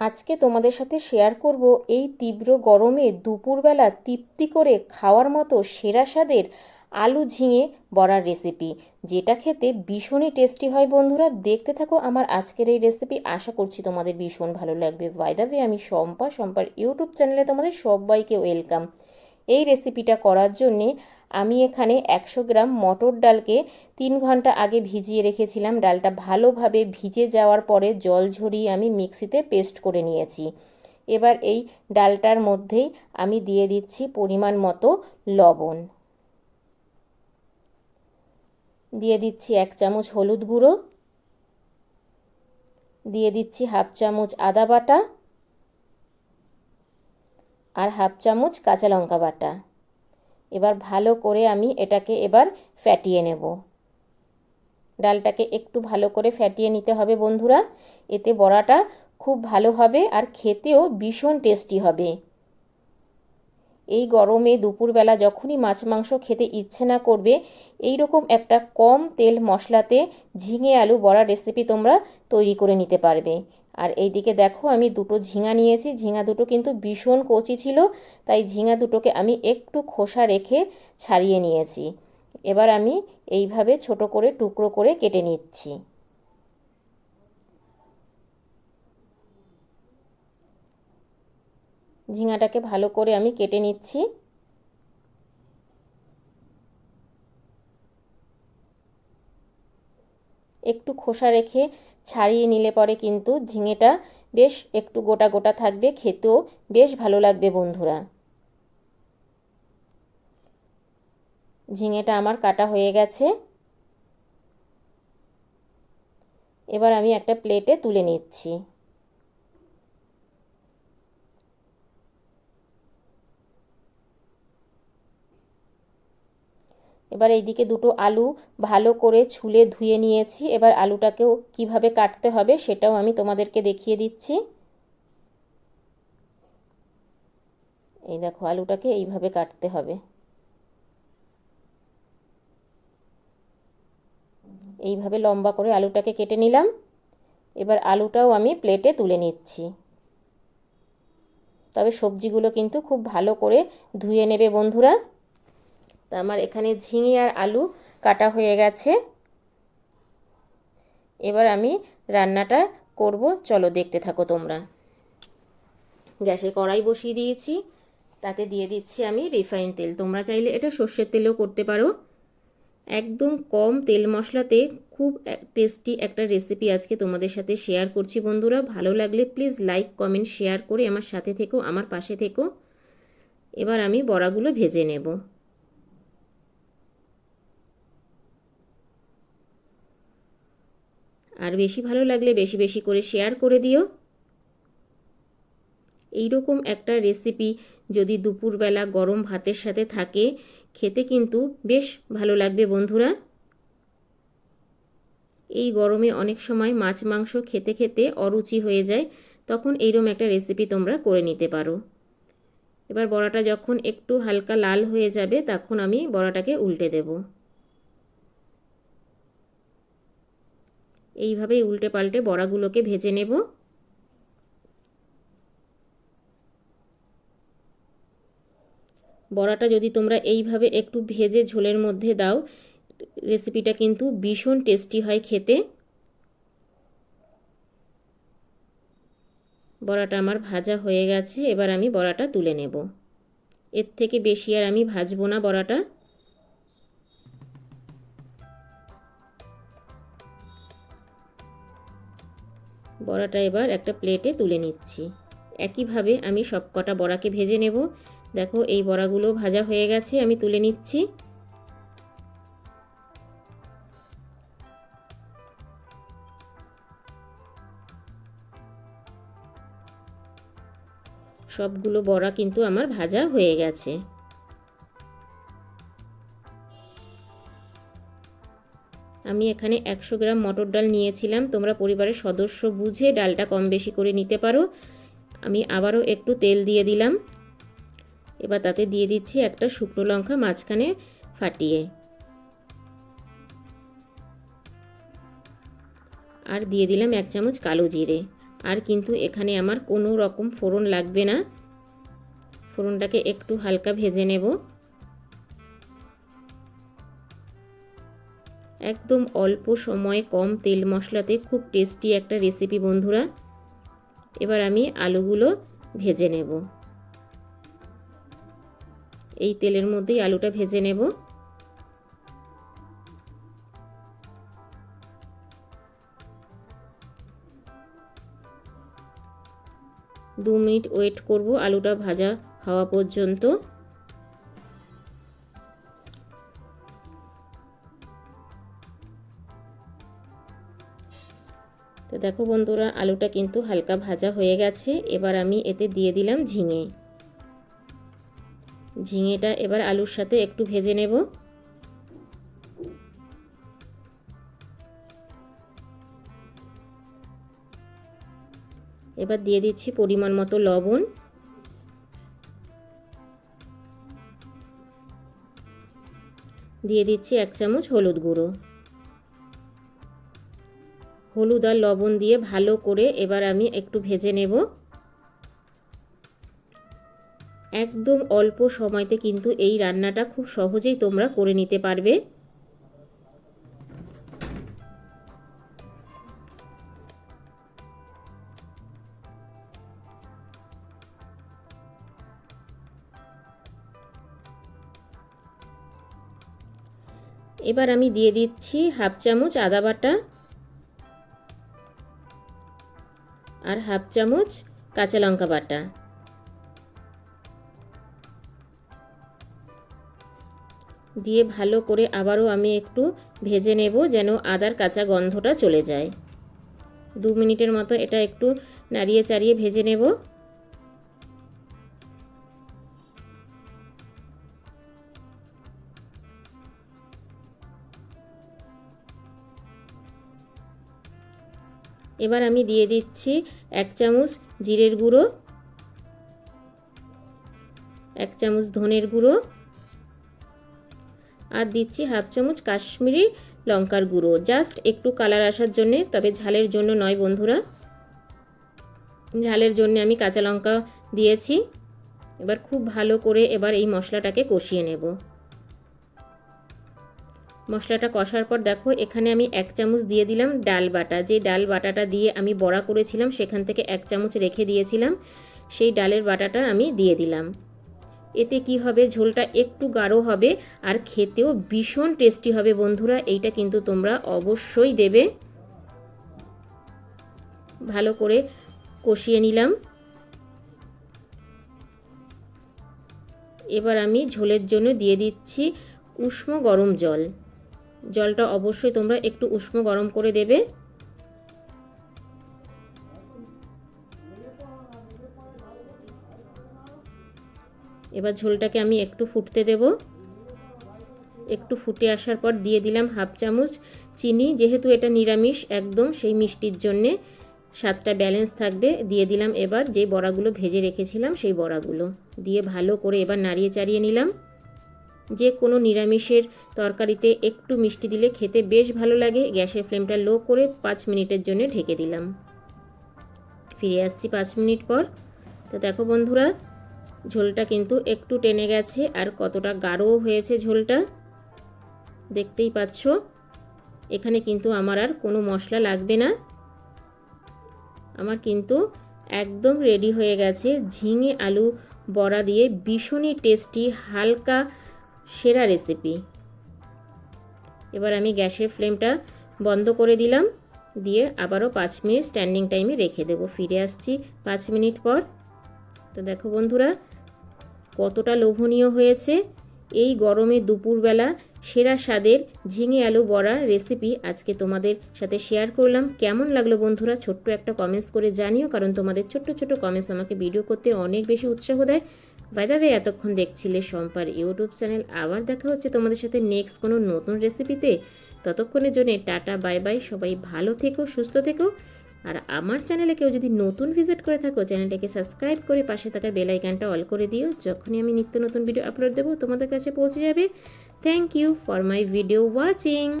আজকে তোমাদের সাথে শেয়ার করব এই তীব্র গরমে দুপুরবেলা তৃপ্তি করে খাওয়ার মতো সেরা স্বাদের আলু ঝিঙে বড়ার রেসিপি, যেটা খেতে ভীষণই টেস্টি হয়। বন্ধুরা, দেখতে থাকো আমার আজকের এই রেসিপি। আশা করছি তোমাদের ভীষণ ভালো লাগবে। বাই দ্য ওয়ে, আমি শম্পার ইউটিউব চ্যানেলে তোমাদের সবাইকে ওয়েলকাম। এই রেসিপিটা করার জন্যে আমি এখানে 100 গ্রাম মটর ডালকে 3 ঘন্টা আগে ভিজিয়ে রেখেছিলাম। ডালটা ভালোভাবে ভিজে যাওয়ার পরে জল ঝরিয়ে আমি মিক্সিতে পেস্ট করে নিয়েছি। এবার এই ডালটার মধ্যেই আমি দিয়ে দিচ্ছি পরিমাণ মতো লবণ, দিয়ে দিচ্ছি 1 চামচ হলুদ গুঁড়ো, দিয়ে দিচ্ছি হাফ চামচ আদা বাটা আর হাফ চামচ কাঁচা লঙ্কা বাটা। এবার ভালো করে আমি এটাকে এবার ফ্যাটিয়ে নেব। ডালটাকে একটু ভালো করে ফ্যাটিয়ে নিতে হবে বন্ধুরা, এতে বড়াটা খুব ভালো হবে আর খেতেও ভীষণ টেস্টি হবে। এই গরমে দুপুরবেলা যখনই মাছ মাংস খেতে ইচ্ছে না করবে, এই রকম একটা কম তেল মশলাতে ঝিঙে আলু বড়া রেসিপি তোমরা তৈরি করে নিতে পারবে। আর এইদিকে দেখো, আমি দুটো ঝিঙা নিয়েছি। ঝিঙা দুটো কিন্তু ভীষণ কচি ছিল, তাই ঝিঙা দুটোকে আমি একটু খোসা রেখে ছাড়িয়ে নিয়েছি। এবার আমি এইভাবে ছোট করে টুকরো করে কেটে নিচ্ছি। ঝিঙাটাকে ভালো করে আমি কেটে নিচ্ছি। একটু খোসা রেখে ছাড়িয়ে নিলে পরে কিন্তু ঝিঙেটা বেশ একটু গোটা গোটা থাকবে, খেতেও বেশ ভালো লাগবে বন্ধুরা। ঝিঙেটা আমার কাটা হয়ে গেছে। এবার আমি একটা প্লেটে তুলে নিচ্ছি। এবার এইদিকে দুটো আলু ভালো করে ছুলে ধুয়ে নিয়েছি। এবার আলুটাকেও কিভাবে কাটতে হবে সেটাও আমি তোমাদেরকে দেখিয়ে দিচ্ছি। এই দেখো, আলুটাকে এইভাবে কাটতে হবে। এইভাবে লম্বা করে আলুটাকে কেটে নিলাম। এবার আলুটাও আমি প্লেটে তুলে নিচ্ছি। তবে সবজিগুলো কিন্তু খুব ভালো করে ধুয়ে নেবে বন্ধুরা। তা আমার এখানে ঝিঙে আর আলু কাটা হয়ে গেছে। এবার আমি রান্নাটা করব, চলো দেখতে থাকো তোমরা। গ্যাসে কড়াই বসিয়ে দিয়েছি, তাতে দিয়ে দিচ্ছি আমি রিফাইন তেল। তোমরা চাইলে এটা সর্ষের তেলেও করতে পারো। একদম কম তেল মশলাতে খুব টেস্টি একটা রেসিপি আজকে তোমাদের সাথে শেয়ার করছি বন্ধুরা। ভালো লাগলে প্লিজ লাইক কমেন্ট শেয়ার করে আমার সাথে থেকো, আমার পাশে থেকো। এবার আমি বড়াগুলো ভেজে নেব। আর বেশি ভালো লাগলে বেশি বেশি করে শেয়ার করে দিও। এই রকম একটা রেসিপি যদি দুপুরবেলা গরম ভাতের সাথে থাকে, খেতে কিন্তু বেশ ভালো লাগবে বন্ধুরা। এই গরমে অনেক সময় মাছ মাংস খেতে খেতে অরুচি হয়ে যায়, তখন এইরকম একটা রেসিপি তোমরা করে নিতে পারো। এবার বড়াটা যখন একটু হালকা লাল হয়ে যাবে, তখন আমি বড়াটাকে উল্টে দেব। এইভাবেই উল্টে পাল্টে বড়াগুলোকে ভেজে নেব। বড়াটা যদি তোমরা এইভাবে একটু ভেজে ঝোলের মধ্যে দাও, রেসিপিটা কিন্তু ভীষণ টেস্টি হয় খেতে। বড়াটা আমার ভাজা হয়ে গেছে। এবার আমি বড়াটা তুলে নেব। এর থেকে বেশি আর আমি ভাজবো না বড়াটা। বড়াটা এবার একটা প্লেটে তুলে নিচ্ছি। একইভাবে আমি সবকটা বড়াকে ভেজে নেব। দেখো, এই বড়াগুলো ভাজা হয়ে গেছে, আমি তুলে নিচ্ছি। সবগুলো বড়া কিন্তু আমার ভাজা হয়ে গেছে। আমি এখানে 100 গ্রাম মটর ডাল নিয়েছিলাম। তোমরা পরিবারের সদস্য বুঝে ডালটা কম বেশি করে নিতে পারো। আমি আবারও একটু তেল দিয়ে দিলাম। এবার তাতে দিয়ে দিচ্ছি একটা শুকনো লঙ্কা মাঝখানে ফাটিয়ে, আর দিয়ে দিলাম 1 চামচ কালো জিরে। আর কিন্তু এখানে আমার কোনো রকম ফোড়ন লাগবে না। ফোড়নটাকে একটু হালকা ভেজে নেব। একদম অল্প সময়ে কম তেল মশলাতে খুব টেস্টি একটা রেসিপি বন্ধুরা। এবার আমি আলুগুলো ভেজে নেব। এই তেলের মধ্যেই আলুটা ভেজে নেব। দু মিনিট ওয়েট করব আলুটা ভাজা হওয়া পর্যন্ত। তো দেখো বন্ধুরা, আলুটা কিন্তু হালকা ভাজা হয়ে গেছে। এবার আমি এতে দিয়ে দিলাম ঝিঙে। ঝিঙেটা এবার আলুর সাথে একটু ভেজে নেব। এবার দিয়ে দিচ্ছি পরিমাণ মতো লবণ। দিয়ে দিচ্ছি 1 চামচ হলুদ গুঁড়ো। হলুদ আর লবণ দিয়ে ভালো করে এবার আমি একটু ভেজে নেব। একদম অল্প সময়তে কিন্তু এই রান্নাটা খুব সহজেই তোমরা করে নিতে পারবে। এবার আমি দিয়ে দিচ্ছি 1/2 চামচ আদা বাটা আর 1/2 চামচ কাঁচা লঙ্কা বাটা। দিয়ে ভালো করে আবারও আমি একটু ভেজে নেব যেন আদার কাঁচা গন্ধটা চলে যায়। 2 মিনিটের মতো এটা একটু নাড়িয়ে চাড়িয়ে ভেজে নেব। এবার আমি দিয়ে দিচ্ছি 1 চামচ জিরের গুঁড়ো, 1 চামচ ধনের গুঁড়ো আর দিচ্ছি 1/2 চামচ কাশ্মীরি লঙ্কার গুঁড়ো, জাস্ট একটু কালার আসার জন্যে, তবে ঝালের জন্য নয় বন্ধুরা। ঝালের জন্য আমি কাঁচা লঙ্কা দিয়েছি। এবার খুব ভালো করে এবার এই মশলাটাকে কষিয়ে নেব। মশলাটা কষার পর দেখো এখানে আমি 1 চামচ দিয়ে দিলাম ডাল বাটা। যে ডাল বাটাটা দিয়ে আমি বড়া করেছিলাম সেখান থেকে 1 চামচ রেখে দিয়েছিলাম, সেই ডালের বাটাটা আমি দিয়ে দিলাম। এতে কি হবে, ঝোলটা একটু গাঢ় হবে আর খেতেও ভীষণ টেস্টি হবে বন্ধুরা। এইটা কিন্তু তোমরা অবশ্যই দেবে। ভালো করে কষিয়ে নিলাম। এবার আমি ঝোলের জন্য দিয়ে দিচ্ছি উষ্ণ গরম জল। জলটা অবশ্যই তোমরা একটু উষ্ণ গরম করে দেবে। এবার ঝোলটাকে আমি একটু ফুটতে দেব। একটু ফুটে আসার পর দিয়ে দিলাম 1/2 চামচ চিনি। যেহেতু এটা নিরামিষ একদম, সেই মিষ্টির জন্যে স্বাদটা ব্যালেন্স থাকবে। দিয়ে দিলাম এবার যে বড়াগুলো ভেজে রেখেছিলাম সেই বড়াগুলো দিয়ে ভালো করে এবার নাড়িয়ে চাড়িয়ে নিলাম। যে কোনো নিরামিষের তরকারিতে একটু মিষ্টি দিলে খেতে বেশ ভালো লাগে। গ্যাসের ফ্লেমটা লো করে 5 মিনিটের জন্য ঢেকে দিলাম। ফিরে আসছি 5 মিনিট পর। তো দেখো বন্ধুরা, ঝোলটা কিন্তু একটু টেনে গেছে আর কতটা গাঢ় হয়েছে ঝোলটা দেখতেই পাচ্ছ। এখানে কিন্তু আমার আর কোনো মশলা লাগবে না। আমার কিন্তু একদম রেডি হয়ে গেছে ঝিঙে আলু বড়া দিয়ে ভীষণই টেস্টি হালকা সেরা রেসিপি। এবার আমি গ্যাসের ফ্লেমটা বন্ধ করে দিলাম, দিয়ে আবারও 5 মিনিট স্ট্যান্ডিং টাইমে রেখে দেব। ফিরে আসছি 5 মিনিট পর। তো দেখো বন্ধুরা কতটা লোভনীয় হয়েছে। এই গরমে দুপুরবেলা সেরা স্বাদের ঝিঙে আলু বড়া রেসিপি আজকে তোমাদের সাথে শেয়ার করলাম। কেমন লাগলো বন্ধুরা ছোট্ট একটা কমেন্টস করে জানিও, কারণ তোমাদের ছোট্ট ছোট্ট কমেন্টস আমাকে ভিডিও করতে অনেক বেশি উৎসাহ দেয়। বাই দ্য ওয়ে, এতক্ষণ দেখছিলে শম্পার ইউটিউব চ্যানেল। আবার দেখা হচ্ছে তোমাদের সাথে নেক্সট কোনো নতুন রেসিপিতে। ততক্ষণের জন্য টাটা বাই বাই। সবাই ভালো থেকো, সুস্থ থেকো। আর আমার চ্যানেলে কেউ যদি নতুন ভিজিট করে থাকো, চ্যানেলটাকে সাবস্ক্রাইব করে পাশে থাকার বেল আইকনটা অল করে দিও। যখনই আমি নিত্য নতুন ভিডিও আপলোড দেবো তোমাদের কাছে পৌঁছে যাবে। Thank you for my video watching.